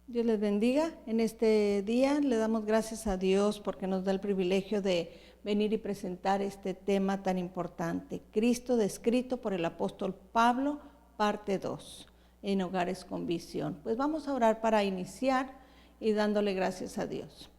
Dios les bendiga. En este día le damos gracias a Dios porque nos da el privilegio de venir y presentar este tema tan importante. Cristo descrito por el apóstol Pablo, parte 2, en Hogares con Visión. Pues vamos a orar para iniciar y dándole gracias a Dios.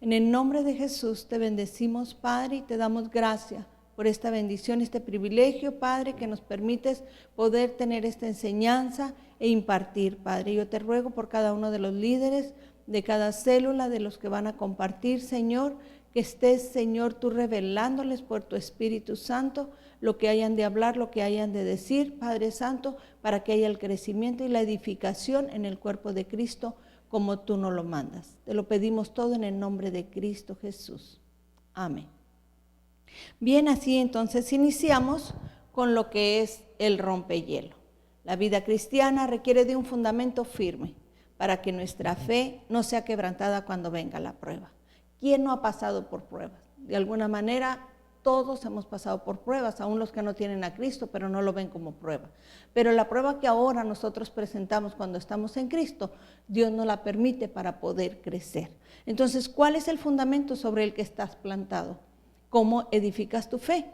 En el nombre de Jesús te bendecimos, Padre, y te damos gracias por esta bendición, este privilegio, Padre, que nos permites poder tener esta enseñanza e impartir, Padre. Yo te ruego por cada uno de los líderes, de cada célula, de los que van a compartir, Señor, que estés, Señor, tú revelándoles por tu Espíritu Santo lo que hayan de hablar, lo que hayan de decir, Padre Santo, para que haya el crecimiento y la edificación en el cuerpo de Cristo, como tú nos lo mandas. Te lo pedimos todo en el nombre de Cristo Jesús. Amén. Bien, así entonces iniciamos con lo que es el rompehielo. La vida cristiana requiere de un fundamento firme para que nuestra fe no sea quebrantada cuando venga la prueba. ¿Quién no ha pasado por pruebas? De alguna manera todos hemos pasado por pruebas, aún los que no tienen a Cristo, pero no lo ven como prueba. Pero la prueba que ahora nosotros presentamos cuando estamos en Cristo, Dios nos la permite para poder crecer. Entonces, ¿cuál es el fundamento sobre el que estás plantado? ¿Cómo edificas tu fe?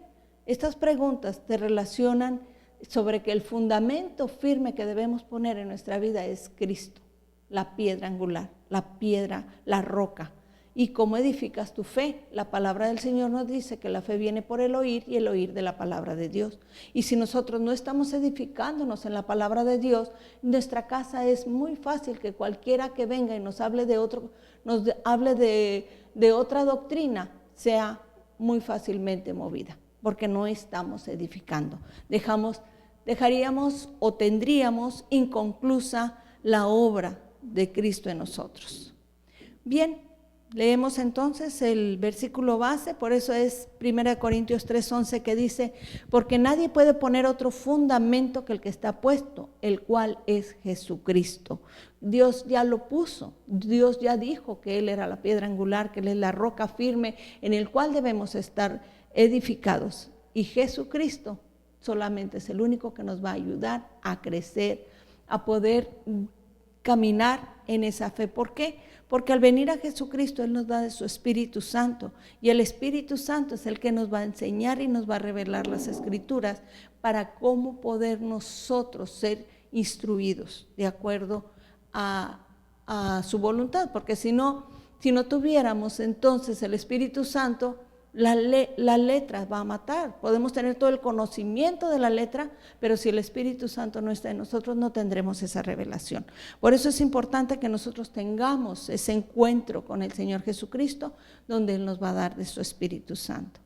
Estas preguntas te relacionan sobre que el fundamento firme que debemos poner en nuestra vida es Cristo, la piedra angular, la piedra, la roca. ¿Y cómo edificas tu fe? La palabra del Señor nos dice que la fe viene por el oír y el oír de la palabra de Dios. Y si nosotros no estamos edificándonos en la palabra de Dios, nuestra casa es muy fácil que cualquiera que venga y nos hable de otra doctrina sea muy fácilmente movida, porque no estamos edificando. Dejaríamos o tendríamos inconclusa la obra de Cristo en nosotros. Bien, leemos entonces el versículo base, por eso es 1 Corintios 3:11 que dice, porque nadie puede poner otro fundamento que el que está puesto, el cual es Jesucristo. Dios ya lo puso, Dios ya dijo que Él era la piedra angular, que Él es la roca firme en el cual debemos estar edificados. Y Jesucristo solamente es el único que nos va a ayudar a crecer, a poder caminar en esa fe. ¿Por qué? Porque al venir a Jesucristo Él nos da de su Espíritu Santo, y el Espíritu Santo es el que nos va a enseñar y nos va a revelar las Escrituras para cómo poder nosotros ser instruidos de acuerdo a su voluntad, porque si no tuviéramos entonces el Espíritu Santo, la letra va a matar. Podemos tener todo el conocimiento de la letra, pero si el Espíritu Santo no está en nosotros, no tendremos esa revelación. Por eso es importante que nosotros tengamos ese encuentro con el Señor Jesucristo, donde Él nos va a dar de su Espíritu Santo.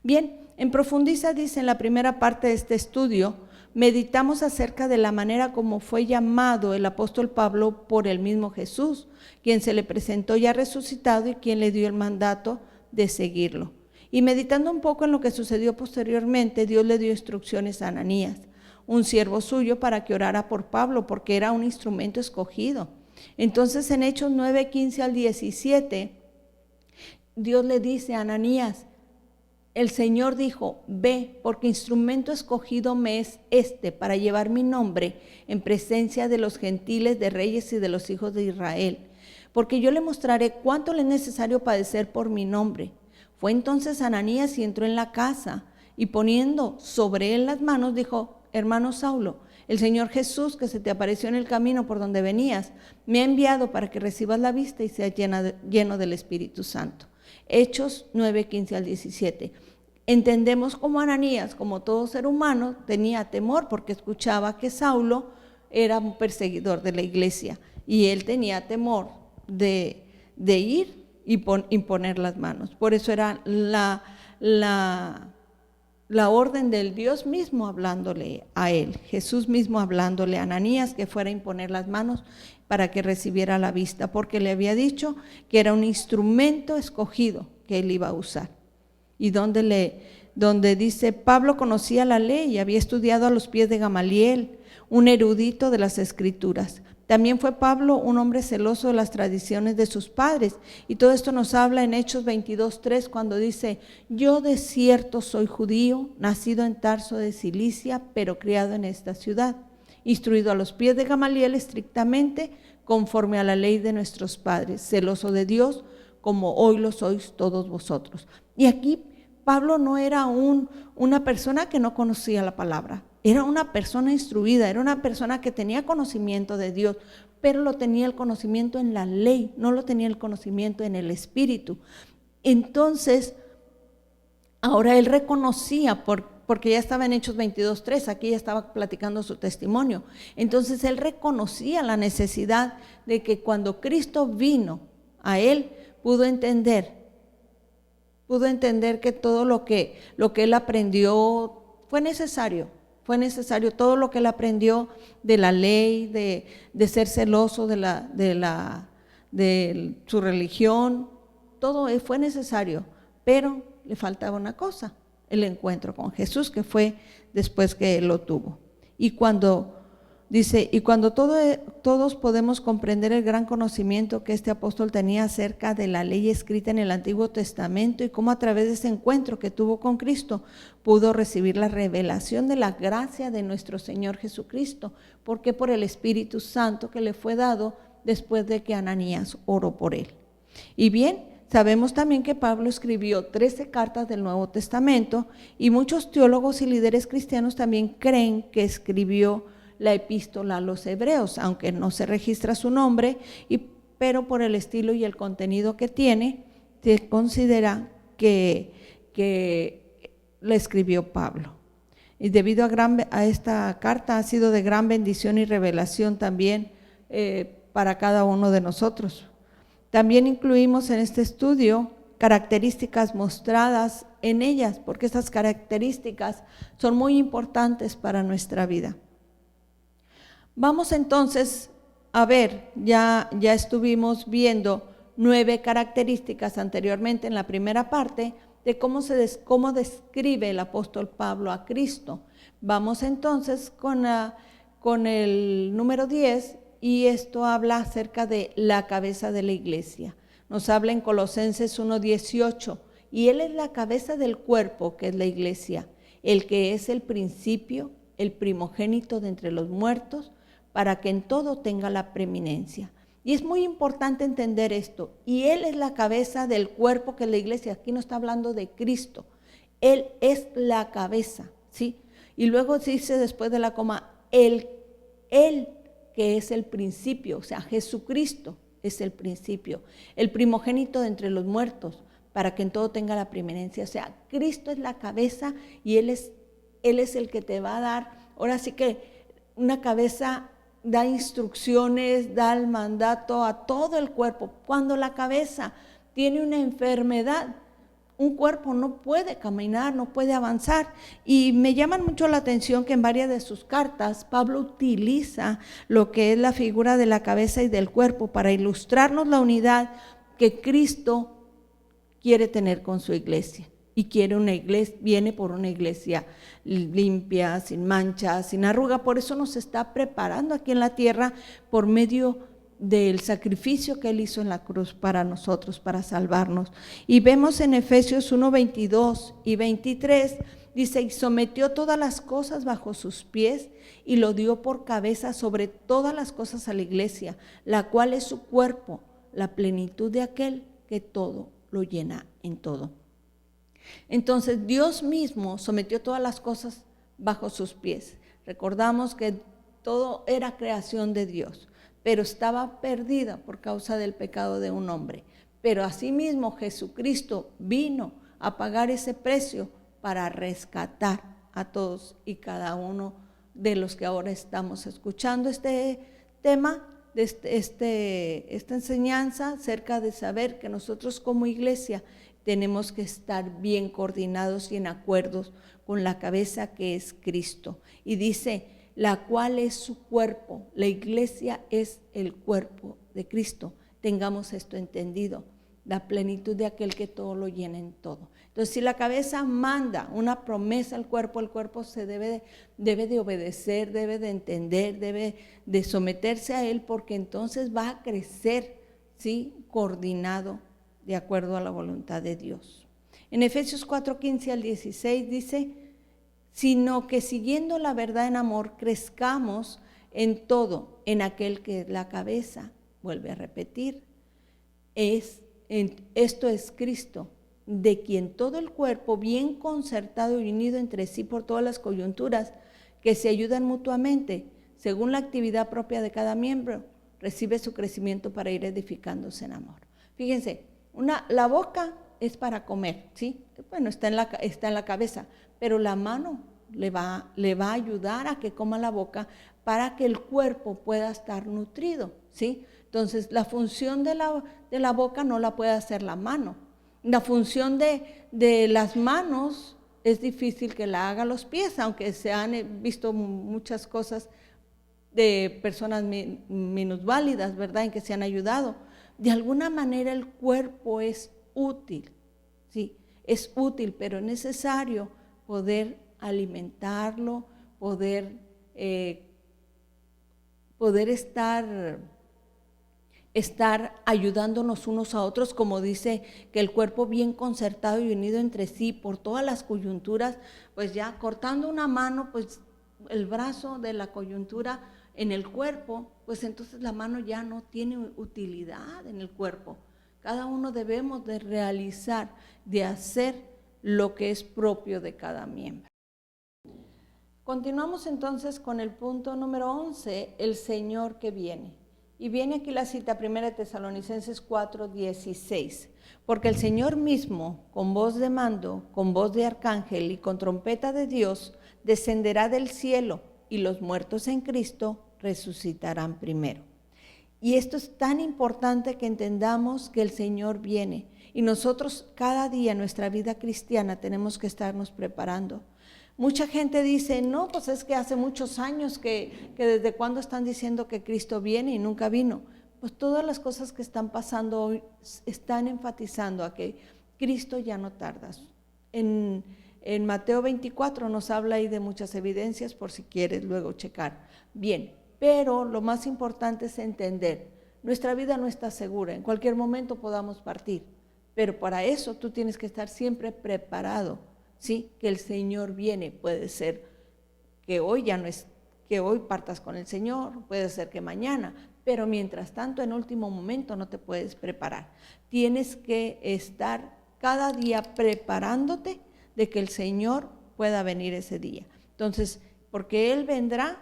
Bien, en Profundiza dice en la primera parte de este estudio, meditamos acerca de la manera como fue llamado el apóstol Pablo por el mismo Jesús, quien se le presentó ya resucitado y quien le dio el mandato de seguirlo. Y meditando un poco en lo que sucedió posteriormente, Dios le dio instrucciones a Ananías, un siervo suyo, para que orara por Pablo, porque era un instrumento escogido. Entonces en Hechos 9:15 al 17, Dios le dice a Ananías, el Señor dijo, ve, porque instrumento escogido me es para llevar mi nombre en presencia de los gentiles, de reyes y de los hijos de Israel, porque yo le mostraré cuánto le es necesario padecer por mi nombre. Fue entonces Ananías y entró en la casa, y poniendo sobre él las manos, dijo, hermano Saulo, el Señor Jesús, que se te apareció en el camino por donde venías, me ha enviado para que recibas la vista y seas lleno del Espíritu Santo. Hechos 9:15 al 17. Entendemos como Ananías, como todo ser humano, tenía temor porque escuchaba que Saulo era un perseguidor de la iglesia y él tenía temor de ir y imponer las manos. Por eso era la orden del Dios mismo hablándole a él, Jesús mismo hablándole a Ananías que fuera a imponer las manos para que recibiera la vista, porque le había dicho que era un instrumento escogido que él iba a usar. Y donde dice, Pablo conocía la ley y había estudiado a los pies de Gamaliel, un erudito de las Escrituras. También fue Pablo un hombre celoso de las tradiciones de sus padres. Y todo esto nos habla en Hechos 22:3, cuando dice, yo de cierto soy judío, nacido en Tarso de Cilicia, pero criado en esta ciudad, instruido a los pies de Gamaliel estrictamente, conforme a la ley de nuestros padres, celoso de Dios, como hoy lo sois todos vosotros. Y aquí Pablo no era una persona que no conocía la palabra, era una persona instruida, era una persona que tenía conocimiento de Dios, pero lo tenía el conocimiento en la ley, no lo tenía el conocimiento en el Espíritu. Entonces, ahora él reconocía, porque ya estaba en Hechos 22:3, aquí ya estaba platicando su testimonio. Entonces él reconocía la necesidad de que cuando Cristo vino a él, pudo entender que todo lo que él aprendió fue necesario, todo lo que él aprendió de la ley, de ser celoso de su religión, todo fue necesario, pero le faltaba una cosa, el encuentro con Jesús, que fue después que él lo tuvo. Y cuando todos podemos comprender el gran conocimiento que este apóstol tenía acerca de la ley escrita en el Antiguo Testamento y cómo a través de ese encuentro que tuvo con Cristo pudo recibir la revelación de la gracia de nuestro Señor Jesucristo, porque por el Espíritu Santo que le fue dado después de que Ananías oró por él. Y bien, sabemos también que Pablo escribió 13 cartas del Nuevo Testamento y muchos teólogos y líderes cristianos también creen que escribió la epístola a los hebreos, aunque no se registra su nombre, pero por el estilo y el contenido que tiene, se considera que la escribió Pablo. Y debido a esta carta ha sido de gran bendición y revelación también para cada uno de nosotros. También incluimos en este estudio características mostradas en ellas, porque estas características son muy importantes para nuestra vida. Vamos entonces a ver, ya estuvimos viendo 9 características anteriormente en la primera parte de cómo describe el apóstol Pablo a Cristo. Vamos entonces con el número 10, y esto habla acerca de la cabeza de la iglesia. Nos habla en Colosenses 1:18, y Él es la cabeza del cuerpo, que es la iglesia, el que es el principio, el primogénito de entre los muertos, para que en todo tenga la preeminencia. Y es muy importante entender esto. Y Él es la cabeza del cuerpo, que es la iglesia. Aquí no está hablando de Cristo. Él es la cabeza, ¿sí? Y luego dice después de la coma, Él que es el principio, o sea, Jesucristo es el principio, el primogénito de entre los muertos, para que en todo tenga la preeminencia. O sea, Cristo es la cabeza y Él es el que te va a dar, ahora sí que una cabeza da instrucciones, da el mandato a todo el cuerpo. Cuando la cabeza tiene una enfermedad, un cuerpo no puede caminar, no puede avanzar. Y me llama mucho la atención que en varias de sus cartas Pablo utiliza lo que es la figura de la cabeza y del cuerpo para ilustrarnos la unidad que Cristo quiere tener con su iglesia. Y viene por una iglesia limpia, sin mancha, sin arruga. Por eso nos está preparando aquí en la tierra por medio del sacrificio que Él hizo en la cruz para nosotros, para salvarnos. Y vemos en Efesios 1:22 y 23, dice, y sometió todas las cosas bajo sus pies y lo dio por cabeza sobre todas las cosas a la iglesia, la cual es su cuerpo, la plenitud de aquel que todo lo llena en todo. Entonces Dios mismo sometió todas las cosas bajo sus pies. Recordamos que todo era creación de Dios, pero estaba perdida por causa del pecado de un hombre. Pero asimismo Jesucristo vino a pagar ese precio para rescatar a todos y cada uno de los que ahora estamos escuchando este tema, esta enseñanza acerca de saber que nosotros como iglesia tenemos que estar bien coordinados y en acuerdos con la cabeza que es Cristo. Y dice, la cual es su cuerpo. La iglesia es el cuerpo de Cristo. Tengamos esto entendido, la plenitud de aquel que todo lo llena en todo. Entonces, si la cabeza manda una promesa al cuerpo, el cuerpo se debe de obedecer, debe de entender, debe de someterse a él, porque entonces va a crecer, ¿sí?, coordinado de acuerdo a la voluntad de Dios. En Efesios 4:15 al 16 dice, sino que siguiendo la verdad en amor, crezcamos en todo, en aquel que es la cabeza, vuelve a repetir, esto es Cristo, de quien todo el cuerpo, bien concertado y unido entre sí por todas las coyunturas, que se ayudan mutuamente, según la actividad propia de cada miembro, recibe su crecimiento para ir edificándose en amor. Fíjense, la boca es para comer, ¿sí? Bueno, está en la cabeza, pero la mano le va a ayudar a que coma la boca para que el cuerpo pueda estar nutrido, ¿sí? Entonces, la función de la boca no la puede hacer la mano. La función de las manos es difícil que la haga los pies, aunque se han visto muchas cosas de personas minusválidas, ¿verdad?, en que se han ayudado. De alguna manera el cuerpo es útil, ¿sí? Es útil, pero es necesario poder alimentarlo, poder estar ayudándonos unos a otros, como dice que el cuerpo bien concertado y unido entre sí por todas las coyunturas, pues ya cortando una mano, pues el brazo de la coyuntura en el cuerpo, pues entonces la mano ya no tiene utilidad en el cuerpo. Cada uno debemos de realizar, de hacer lo que es propio de cada miembro. Continuamos entonces con el punto número 11, el Señor que viene. Y viene aquí la cita 1 Tesalonicenses 4:16, porque el Señor mismo, con voz de mando, con voz de arcángel y con trompeta de Dios, descenderá del cielo, y los muertos en Cristo resucitarán primero. Y esto es tan importante que entendamos que el Señor viene, y nosotros cada día en nuestra vida cristiana tenemos que estarnos preparando. Mucha gente dice, no, pues es que hace muchos años que desde cuándo están diciendo que Cristo viene y nunca vino. Pues todas las cosas que están pasando hoy están enfatizando a que Cristo ya no tarda. En Mateo 24 nos habla ahí de muchas evidencias, por si quieres luego checar. Bien, pero lo más importante es entender, nuestra vida no está segura, en cualquier momento podamos partir, pero para eso tú tienes que estar siempre preparado. Sí, que el Señor viene, puede ser que hoy ya no es, que hoy partas con el Señor, puede ser que mañana, pero mientras tanto en último momento no te puedes preparar. Tienes que estar cada día preparándote de que el Señor pueda venir ese día. Entonces, porque Él vendrá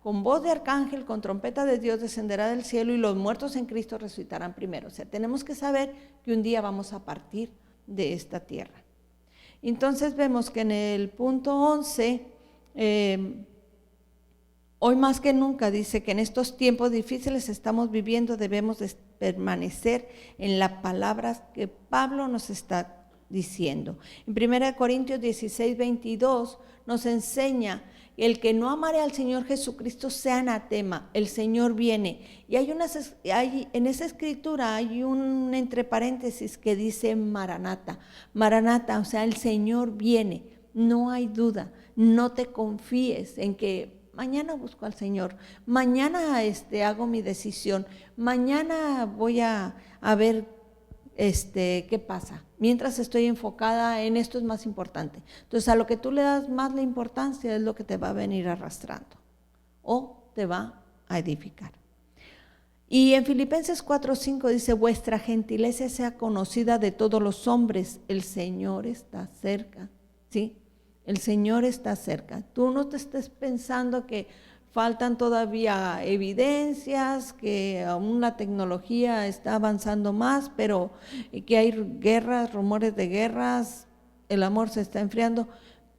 con voz de arcángel, con trompeta de Dios descenderá del cielo y los muertos en Cristo resucitarán primero. O sea, tenemos que saber que un día vamos a partir de esta tierra. Entonces vemos que en el punto 11, hoy más que nunca dice que en estos tiempos difíciles estamos viviendo, debemos de permanecer en las palabras que Pablo nos está diciendo. En 1 Corintios 16:22 nos enseña: el que no amare al Señor Jesucristo sea anatema, el Señor viene. Y en esa escritura hay un entre paréntesis que dice Maranata. Maranata, o sea, el Señor viene, no hay duda. No te confíes en que mañana busco al Señor, mañana hago mi decisión, mañana voy a ver qué pasa. Mientras estoy enfocada en esto es más importante. Entonces a lo que tú le das más la importancia es lo que te va a venir arrastrando o te va a edificar. Y en Filipenses 4:5 dice: vuestra gentileza sea conocida de todos los hombres, el Señor está cerca, ¿sí? El Señor está cerca. Tú no te estés pensando que faltan todavía evidencias, que aún la tecnología está avanzando más, pero que hay guerras, rumores de guerras, el amor se está enfriando.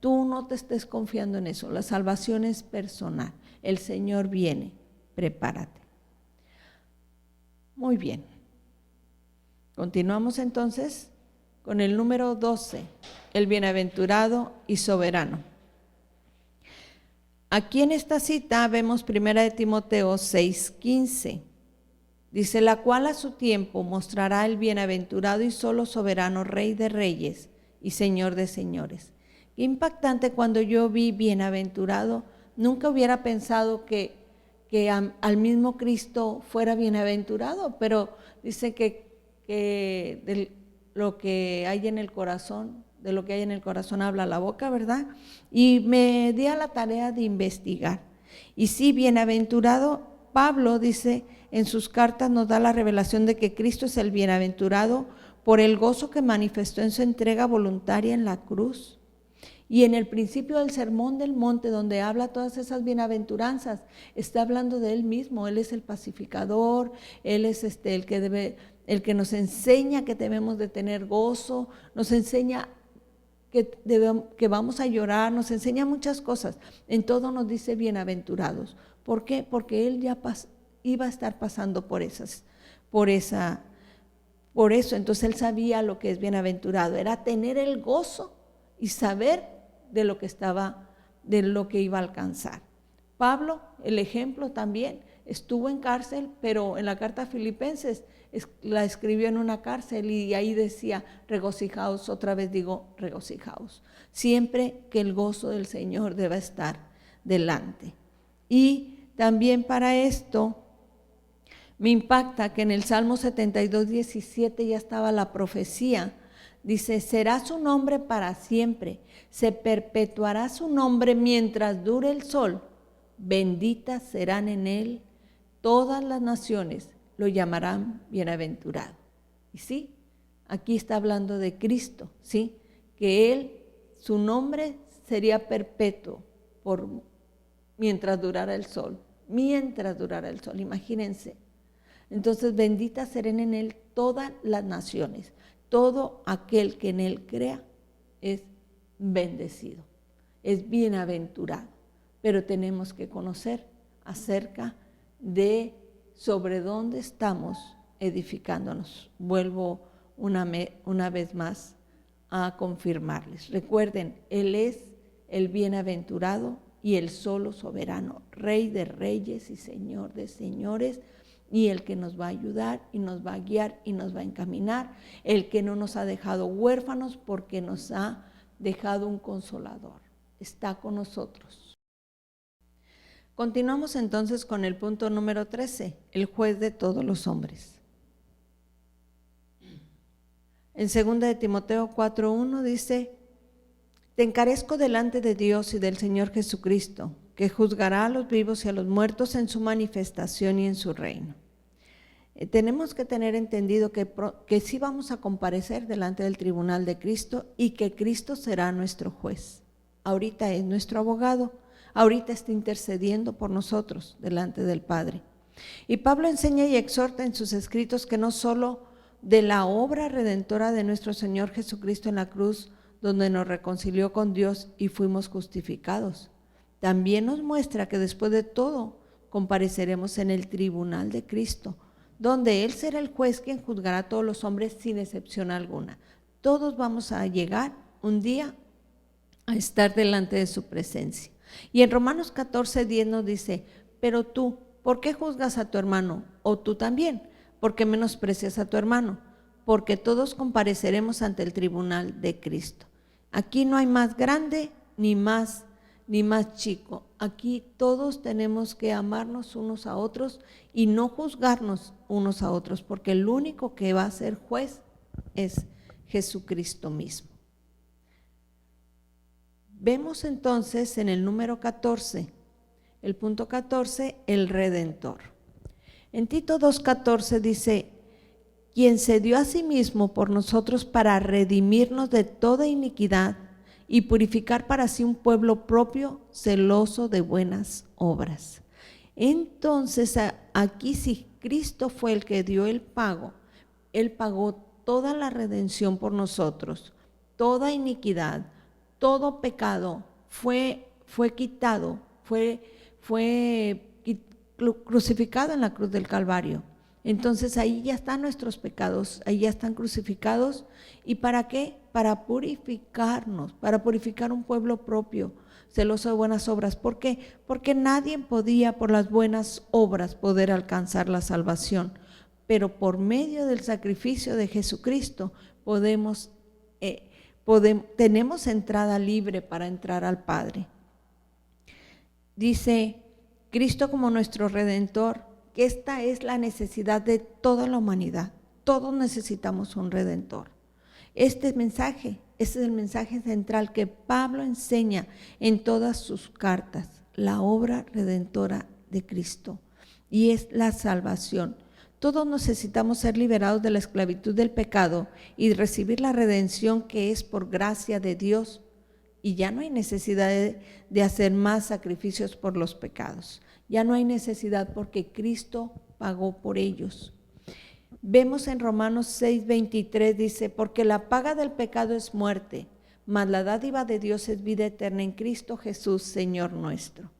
Tú no te estés confiando en eso, la salvación es personal. El Señor viene, prepárate. Muy bien. Continuamos entonces con el número 12, el bienaventurado y soberano. Aquí en esta cita vemos 1 Timoteo 6:15. Dice: la cual a su tiempo mostrará el bienaventurado y solo soberano, Rey de reyes y Señor de señores. Qué impactante cuando yo vi bienaventurado. Nunca hubiera pensado que al mismo Cristo fuera bienaventurado, pero dice que de lo que hay en el corazón, de lo que hay en el corazón habla la boca, ¿verdad? Y me di a la tarea de investigar. Y sí, bienaventurado, Pablo dice en sus cartas nos da la revelación de que Cristo es el bienaventurado por el gozo que manifestó en su entrega voluntaria en la cruz. Y en el principio del Sermón del Monte, donde habla todas esas bienaventuranzas, está hablando de Él mismo. Él es el pacificador, Él es el que nos enseña que debemos de tener gozo, nos enseña que vamos a llorar, nos enseña muchas cosas. En todo nos dice bienaventurados. ¿Por qué? Porque Él ya iba a estar pasando por eso. Entonces Él sabía lo que es bienaventurado, era tener el gozo y saber de lo que iba a alcanzar. Pablo, el ejemplo también, estuvo en cárcel, pero en la carta a Filipenses la escribió en una cárcel y ahí decía, regocijaos, otra vez digo, regocijaos. Siempre que el gozo del Señor deba estar delante. Y también para esto me impacta que en el Salmo 72:17 ya estaba la profecía. Dice, será su nombre para siempre, se perpetuará su nombre mientras dure el sol, benditas serán en él todas las naciones, lo llamarán bienaventurado. Y sí, aquí está hablando de Cristo, ¿sí? Que Él, su nombre sería perpetuo mientras durara el sol, imagínense. Entonces, benditas serán en Él todas las naciones. Todo aquel que en Él crea es bendecido, es bienaventurado, pero tenemos que conocer acerca de sobre dónde estamos edificándonos. Vuelvo una vez más a confirmarles. Recuerden, Él es el bienaventurado y el solo soberano, Rey de reyes y Señor de señores, y el que nos va a ayudar y nos va a guiar y nos va a encaminar, el que no nos ha dejado huérfanos porque nos ha dejado un consolador, está con nosotros. Continuamos entonces con el punto número 13, el juez de todos los hombres. En 2 de Timoteo 4:1 dice, te encarezco delante de Dios y del Señor Jesucristo, que juzgará a los vivos y a los muertos en su manifestación y en su reino. Tenemos que tener entendido que sí vamos a comparecer delante del tribunal de Cristo y que Cristo será nuestro juez. Ahorita es nuestro abogado, ahorita está intercediendo por nosotros delante del Padre. Y Pablo enseña y exhorta en sus escritos que no solo de la obra redentora de nuestro Señor Jesucristo en la cruz, donde nos reconcilió con Dios y fuimos justificados, también nos muestra que después de todo compareceremos en el tribunal de Cristo, donde Él será el juez quien juzgará a todos los hombres sin excepción alguna. Todos vamos a llegar un día a estar delante de su presencia. Y en Romanos 14:10 nos dice, pero tú, ¿por qué juzgas a tu hermano? O tú también, ¿por qué menosprecias a tu hermano? Porque todos compareceremos ante el tribunal de Cristo. Aquí no hay más grande ni más chico. Aquí todos tenemos que amarnos unos a otros y no juzgarnos unos a otros, porque el único que va a ser juez es Jesucristo mismo. Vemos entonces en el número 14, el punto 14, el Redentor. En Tito 2:14 dice, quien se dio a sí mismo por nosotros para redimirnos de toda iniquidad y purificar para sí un pueblo propio, celoso de buenas obras. Entonces, aquí sí, Cristo fue el que dio el pago. Él pagó toda la redención por nosotros, toda iniquidad, todo pecado fue quitado, fue crucificado en la cruz del Calvario. Entonces ahí ya están nuestros pecados, ahí ya están crucificados. ¿Y para qué? Para purificarnos, para purificar un pueblo propio, celoso de buenas obras. ¿Por qué? Porque nadie podía por las buenas obras poder alcanzar la salvación, pero por medio del sacrificio de Jesucristo tenemos entrada libre para entrar al Padre. Dice Cristo como nuestro Redentor, que esta es la necesidad de toda la humanidad. Todos necesitamos un Redentor. Este es el mensaje central que Pablo enseña en todas sus cartas, la obra redentora de Cristo. y es la salvación. Todos necesitamos ser liberados de la esclavitud del pecado y recibir la redención que es por gracia de Dios. Y ya no hay necesidad de hacer más sacrificios por los pecados. Ya no hay necesidad porque Cristo pagó por ellos. Vemos en Romanos 6:23, dice, porque la paga del pecado es muerte, mas la dádiva de Dios es vida eterna en Cristo Jesús, Señor nuestro.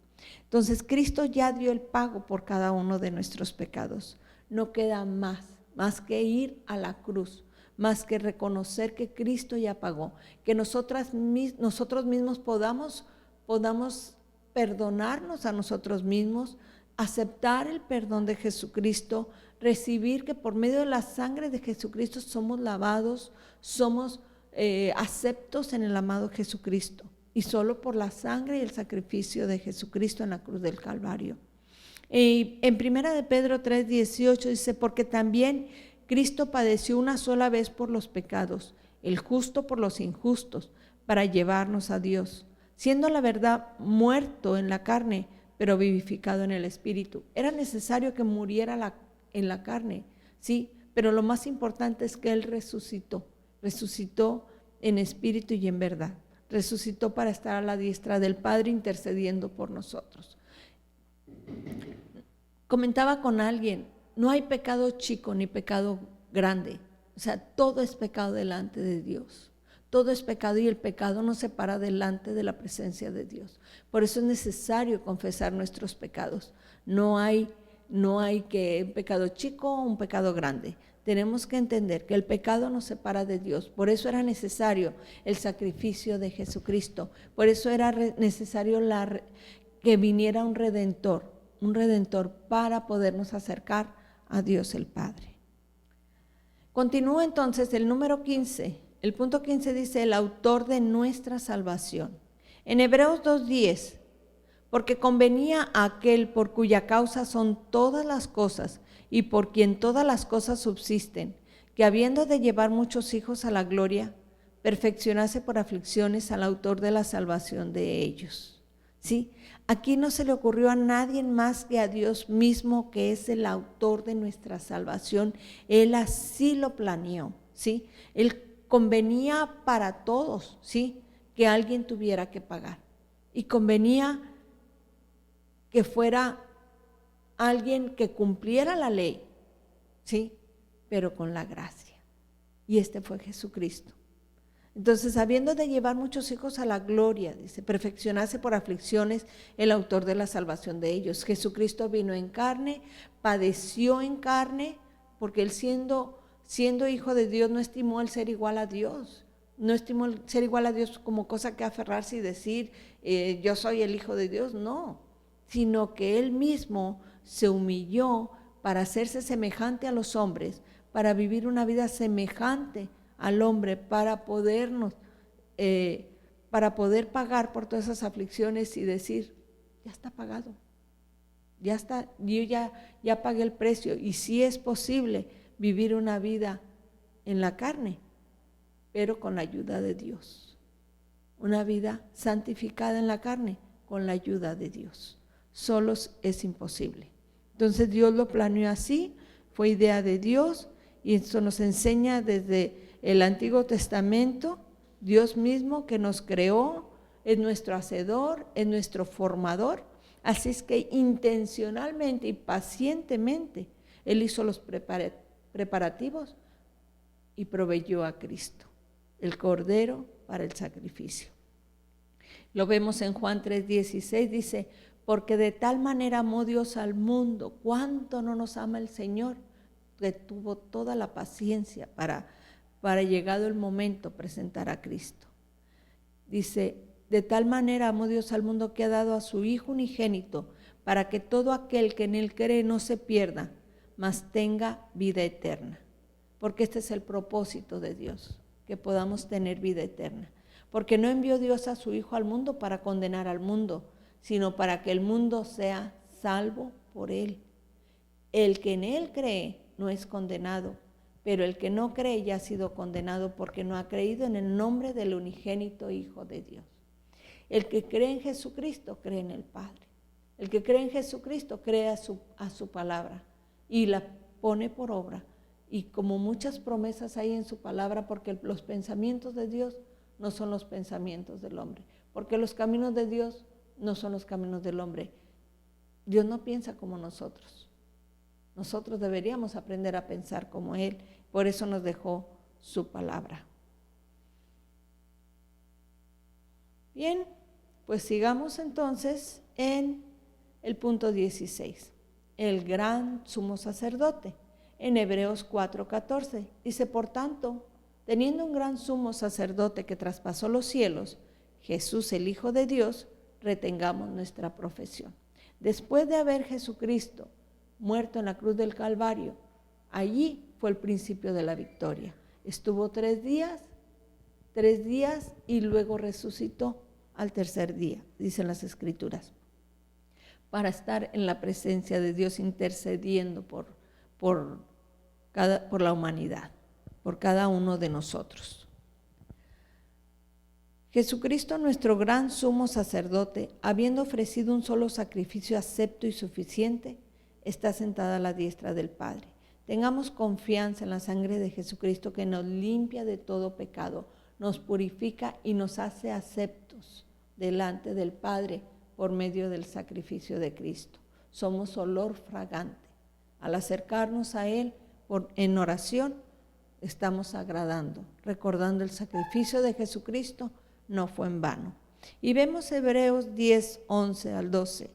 Entonces Cristo ya dio el pago por cada uno de nuestros pecados. No queda más que ir a la cruz, más que reconocer que Cristo ya pagó, que nosotros mismos podamos perdonarnos a nosotros mismos, aceptar el perdón de Jesucristo, recibir que por medio de la sangre de Jesucristo somos lavados, somos aceptos en el amado Jesucristo, y solo por la sangre y el sacrificio de Jesucristo en la cruz del Calvario. En 1 de Pedro 3:18 dice, porque también Cristo padeció una sola vez por los pecados, el justo por los injustos, para llevarnos a Dios, siendo la verdad muerto en la carne, pero vivificado en el Espíritu. Era necesario que muriera en la carne, sí, pero lo más importante es que Él resucitó en espíritu y en verdad. Resucitó para estar a la diestra del Padre intercediendo por nosotros. Comentaba con alguien, no hay pecado chico ni pecado grande, o sea, todo es pecado delante de Dios. Todo es pecado y el pecado nos separa delante de la presencia de Dios. Por eso es necesario confesar nuestros pecados. No hay que un pecado chico o un pecado grande. Tenemos que entender que el pecado nos separa de Dios. Por eso era necesario el sacrificio de Jesucristo. Por eso era necesario que viniera un redentor para podernos acercar a Dios el Padre. Continúa entonces el número 15. El punto 15 dice, el autor de nuestra salvación. En Hebreos 2:10, porque convenía a aquel por cuya causa son todas las cosas y por quien todas las cosas subsisten, que habiendo de llevar muchos hijos a la gloria, perfeccionase por aflicciones al autor de la salvación de ellos. ¿Sí? Aquí no se le ocurrió a nadie más que a Dios mismo, que es el autor de nuestra salvación. Él así lo planeó, ¿sí? Él convenía para todos, ¿sí?, que alguien tuviera que pagar. Y convenía que fuera alguien que cumpliera la ley, ¿sí?, pero con la gracia. Y este fue Jesucristo. Entonces, habiendo de llevar muchos hijos a la gloria, dice, perfeccionase por aflicciones el autor de la salvación de ellos. Jesucristo vino en carne, padeció en carne, porque él siendo hijo de Dios no estimó el ser igual a Dios. No estimó el ser igual a Dios como cosa que aferrarse y decir, yo soy el hijo de Dios, no. Sino que él mismo se humilló para hacerse semejante a los hombres, para vivir una vida semejante al hombre, para poder pagar por todas esas aflicciones y decir, ya está pagado, ya está, yo ya pagué el precio. Y sí es posible vivir una vida en la carne, pero con la ayuda de Dios, una vida santificada en la carne con la ayuda de Dios. Solos es imposible. Entonces Dios lo planeó así, fue idea de Dios, y eso nos enseña desde el Antiguo Testamento. Dios mismo que nos creó, es nuestro hacedor, es nuestro formador. Así es que intencionalmente y pacientemente Él hizo los preparativos y proveyó a Cristo, el Cordero para el sacrificio. Lo vemos en Juan 3:16, dice, porque de tal manera amó Dios al mundo, cuánto no nos ama el Señor, que tuvo toda la paciencia para llegado el momento presentar a Cristo. Dice, de tal manera amó Dios al mundo que ha dado a su Hijo unigénito, para que todo aquel que en él cree no se pierda, mas tenga vida eterna. Porque este es el propósito de Dios, que podamos tener vida eterna. Porque no envió Dios a su Hijo al mundo para condenar al mundo, sino para que el mundo sea salvo por él. El que en él cree no es condenado, pero el que no cree ya ha sido condenado porque no ha creído en el nombre del unigénito Hijo de Dios. El que cree en Jesucristo cree en el Padre. El que cree en Jesucristo cree a su palabra y la pone por obra. Y como muchas promesas hay en su palabra, porque los pensamientos de Dios no son los pensamientos del hombre, porque los caminos de Dios no son los caminos del hombre. Dios no piensa como nosotros. Nosotros deberíamos aprender a pensar como Él. Por eso nos dejó su palabra. Bien, pues sigamos entonces en el punto 16. El gran sumo sacerdote. En Hebreos 4:14 dice: por tanto, teniendo un gran sumo sacerdote que traspasó los cielos, Jesús el Hijo de Dios, retengamos nuestra profesión. Después de haber Jesucristo muerto en la cruz del Calvario, allí fue el principio de la victoria. Estuvo 3 días y luego resucitó al tercer día, dicen las Escrituras, para estar en la presencia de Dios intercediendo por la humanidad, por cada uno de nosotros. Jesucristo, nuestro gran sumo sacerdote, habiendo ofrecido un solo sacrificio acepto y suficiente, está sentada a la diestra del Padre. Tengamos confianza en la sangre de Jesucristo, que nos limpia de todo pecado, nos purifica y nos hace aceptos delante del Padre por medio del sacrificio de Cristo. Somos olor fragante. Al acercarnos a Él en oración, estamos agradando, recordando el sacrificio de Jesucristo no fue en vano. Y vemos Hebreos 10:11-12.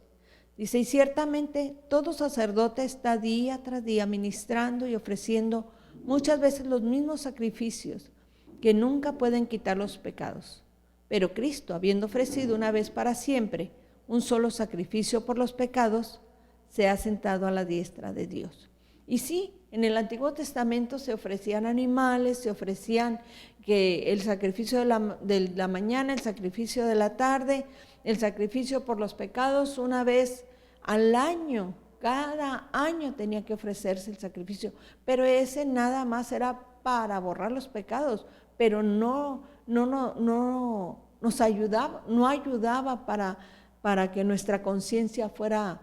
Dice: y ciertamente todo sacerdote está día tras día ministrando y ofreciendo muchas veces los mismos sacrificios que nunca pueden quitar los pecados. Pero Cristo, habiendo ofrecido una vez para siempre un solo sacrificio por los pecados, se ha sentado a la diestra de Dios. Y sí, en el Antiguo Testamento se ofrecían animales, se ofrecían que el sacrificio de la mañana, el sacrificio de la tarde, el sacrificio por los pecados una vez al año. Cada año tenía que ofrecerse el sacrificio, pero ese nada más era para borrar los pecados, pero no nos ayudaba, no ayudaba para que nuestra conciencia fuera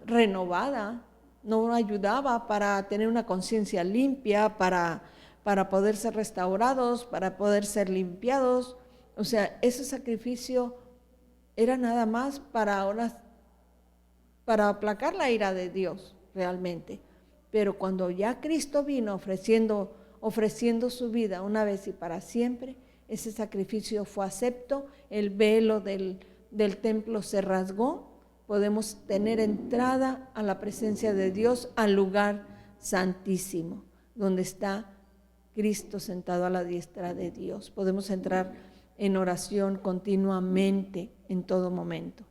renovada, no ayudaba para tener una conciencia limpia, para poder ser restaurados, para poder ser limpiados. O sea, ese sacrificio era nada más para aplacar la ira de Dios realmente. Pero cuando ya Cristo vino ofreciendo su vida una vez y para siempre, ese sacrificio fue acepto, el velo del templo se rasgó, podemos tener entrada a la presencia de Dios, al lugar santísimo, donde está Cristo sentado a la diestra de Dios. Podemos entrar en oración continuamente, en todo momento.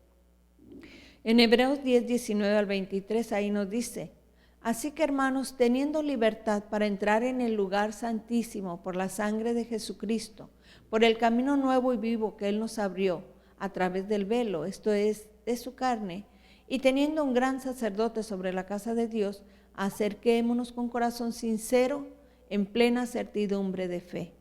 En Hebreos 10:19-23, ahí nos dice: así que, hermanos, teniendo libertad para entrar en el lugar santísimo por la sangre de Jesucristo, por el camino nuevo y vivo que Él nos abrió a través del velo, esto es, de su carne, y teniendo un gran sacerdote sobre la casa de Dios, acerquémonos con corazón sincero, en plena certidumbre de fe,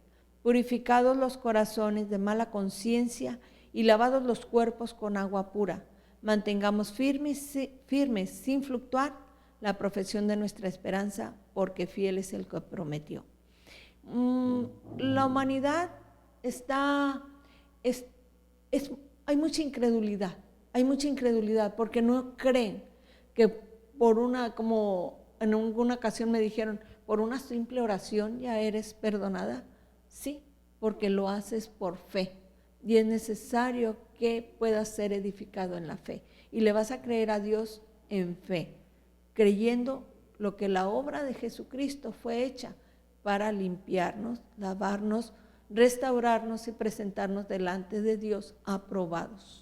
purificados los corazones de mala conciencia y lavados los cuerpos con agua pura. Mantengamos firmes sin fluctuar la profesión de nuestra esperanza, porque fiel es el que prometió. La humanidad hay mucha incredulidad. Hay mucha incredulidad porque no creen que como en alguna ocasión me dijeron, por una simple oración ya eres perdonada. Sí, porque lo haces por fe y es necesario que puedas ser edificado en la fe y le vas a creer a Dios en fe, creyendo lo que la obra de Jesucristo fue hecha para limpiarnos, lavarnos, restaurarnos y presentarnos delante de Dios aprobados.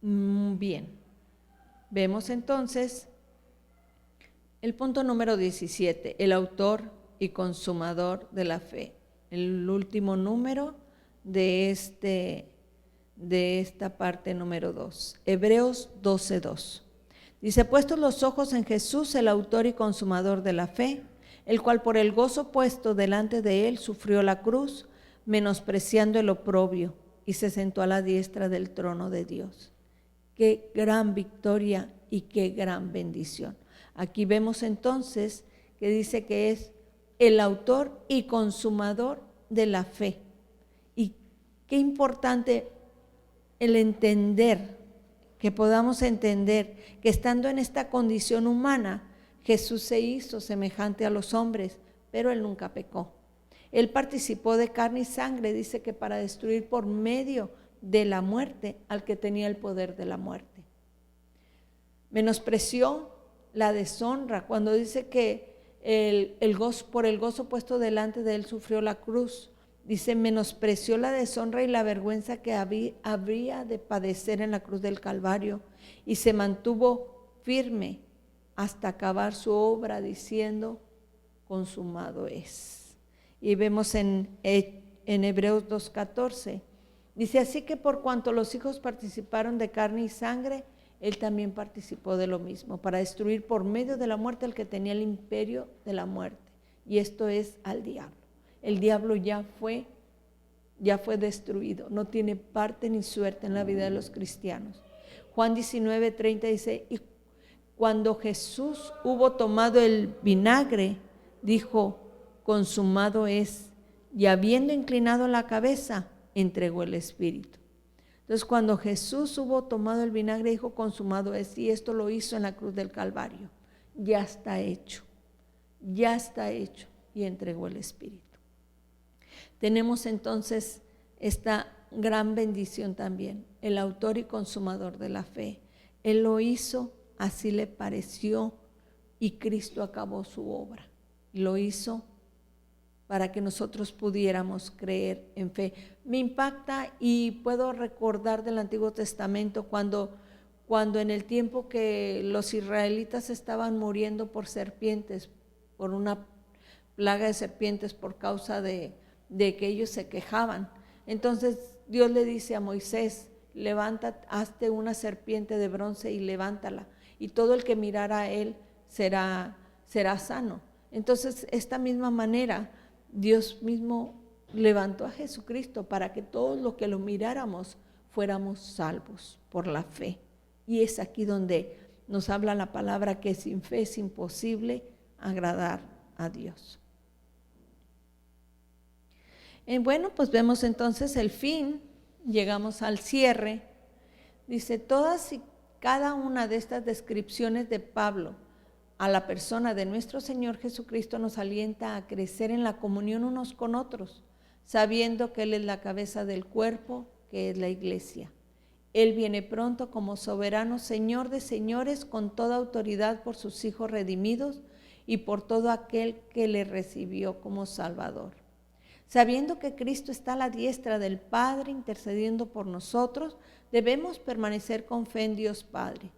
Bien, vemos entonces el punto número 17, el autor y consumador de la fe, el último número de esta parte número 2, Hebreos 12:2. Dice: puestos los ojos en Jesús, el autor y consumador de la fe, el cual por el gozo puesto delante de él sufrió la cruz, menospreciando el oprobio, y se sentó a la diestra del trono de Dios. Qué gran victoria y qué gran bendición. Aquí vemos entonces que dice que es el autor y consumador de la fe. Y qué importante el entender, que podamos entender que estando en esta condición humana, Jesús se hizo semejante a los hombres, pero Él nunca pecó. Él participó de carne y sangre, dice que para destruir por medio de la muerte al que tenía el poder de la muerte. Menospreció la deshonra cuando dice que por el gozo puesto delante de Él sufrió la cruz. Dice, menospreció la deshonra y la vergüenza que habría de padecer en la cruz del Calvario y se mantuvo firme hasta acabar su obra diciendo, consumado es. Y vemos en Hebreos 2:14, dice, así que por cuanto los hijos participaron de carne y sangre, Él también participó de lo mismo, para destruir por medio de la muerte al que tenía el imperio de la muerte, y esto es al diablo. El diablo ya fue destruido, no tiene parte ni suerte en la vida de los cristianos. Juan 19:30 dice, y cuando Jesús hubo tomado el vinagre, dijo, consumado es, y habiendo inclinado la cabeza, entregó el espíritu. Entonces cuando Jesús hubo tomado el vinagre, dijo, consumado es, y esto lo hizo en la cruz del Calvario. Ya está hecho, y entregó el espíritu. Tenemos entonces esta gran bendición también, el autor y consumador de la fe. Él lo hizo, así le pareció, y Cristo acabó su obra. Lo hizo para que nosotros pudiéramos creer en fe. Me impacta y puedo recordar del Antiguo Testamento cuando en el tiempo que los israelitas estaban muriendo por serpientes, por una plaga de serpientes por causa de que ellos se quejaban. Entonces Dios le dice a Moisés, levanta, hazte una serpiente de bronce y levántala, y todo el que mirara a él será sano. Entonces, esta misma manera, Dios mismo levantó a Jesucristo para que todos los que lo miráramos fuéramos salvos por la fe. Y es aquí donde nos habla la palabra que sin fe es imposible agradar a Dios. Bueno, pues vemos entonces el fin, llegamos al cierre. Dice, todas y cada una de estas descripciones de Pablo a la persona de nuestro Señor Jesucristo nos alienta a crecer en la comunión unos con otros, sabiendo que Él es la cabeza del cuerpo, que es la iglesia. Él viene pronto como soberano Señor de señores, con toda autoridad por sus hijos redimidos y por todo aquel que le recibió como Salvador. Sabiendo que Cristo está a la diestra del Padre intercediendo por nosotros, debemos permanecer con fe en Dios Padre,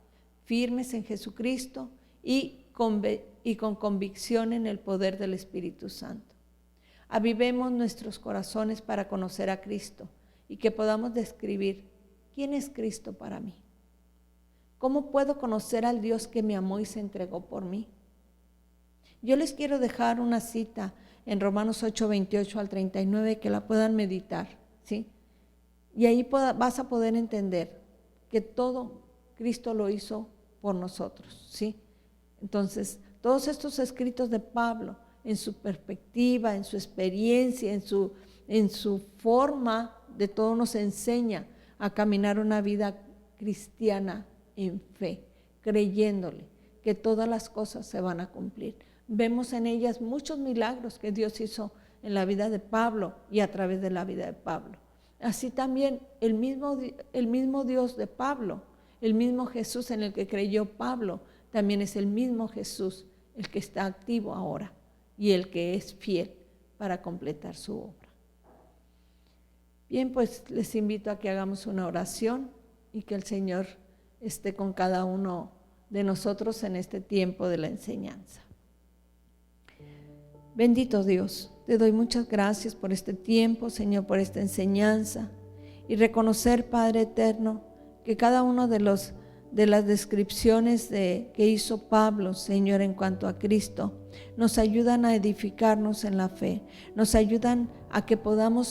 firmes en Jesucristo y con convicción en el poder del Espíritu Santo. Avivemos nuestros corazones para conocer a Cristo y que podamos describir quién es Cristo para mí. ¿Cómo puedo conocer al Dios que me amó y se entregó por mí? Yo les quiero dejar una cita en Romanos 8:28 al 39, que la puedan meditar, ¿sí? Y ahí vas a poder entender que todo Cristo lo hizo por nosotros, ¿sí? Entonces, todos estos escritos de Pablo, en su perspectiva, en su experiencia, en su forma de todo, nos enseña a caminar una vida cristiana en fe, creyéndole que todas las cosas se van a cumplir. Vemos en ellas muchos milagros que Dios hizo en la vida de Pablo y a través de la vida de Pablo. Así también el mismo Dios de Pablo, el mismo Jesús en el que creyó Pablo, también es el mismo Jesús el que está activo ahora y el que es fiel para completar su obra. Bien, pues les invito a que hagamos una oración y que el Señor esté con cada uno de nosotros en este tiempo de la enseñanza. Bendito Dios, te doy muchas gracias por este tiempo, Señor, por esta enseñanza, y reconocer, Padre eterno, que cada uno de las descripciones que hizo Pablo, Señor, en cuanto a Cristo, nos ayudan a edificarnos en la fe, nos ayudan a que podamos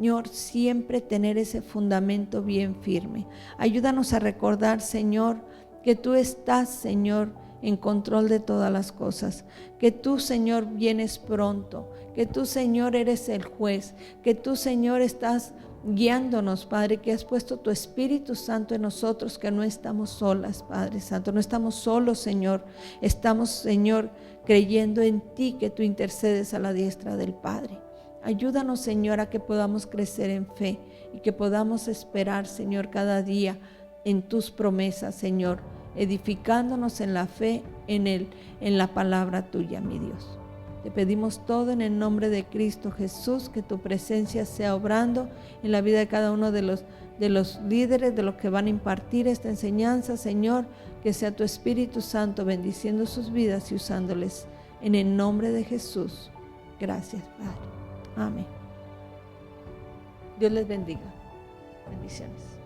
Señor, siempre tener ese fundamento bien firme. Ayúdanos a recordar, Señor, que tú estás, Señor, en control de todas las cosas, que tú, Señor, vienes pronto, que tú, Señor, eres el juez, que tú, Señor, estás guiándonos, Padre, que has puesto tu Espíritu Santo en nosotros, que no estamos solas, Padre Santo, no estamos solos, Señor, estamos, Señor, creyendo en ti, que tú intercedes a la diestra del Padre. Ayúdanos, Señor, a que podamos crecer en fe y que podamos esperar, Señor, cada día en tus promesas, Señor, edificándonos en la fe, en la palabra tuya, mi Dios. Te pedimos todo en el nombre de Cristo Jesús, que tu presencia sea obrando en la vida de cada uno de los líderes, de los que van a impartir esta enseñanza, Señor, que sea tu Espíritu Santo bendiciendo sus vidas y usándoles en el nombre de Jesús. Gracias, Padre. Amén. Dios les bendiga. Bendiciones.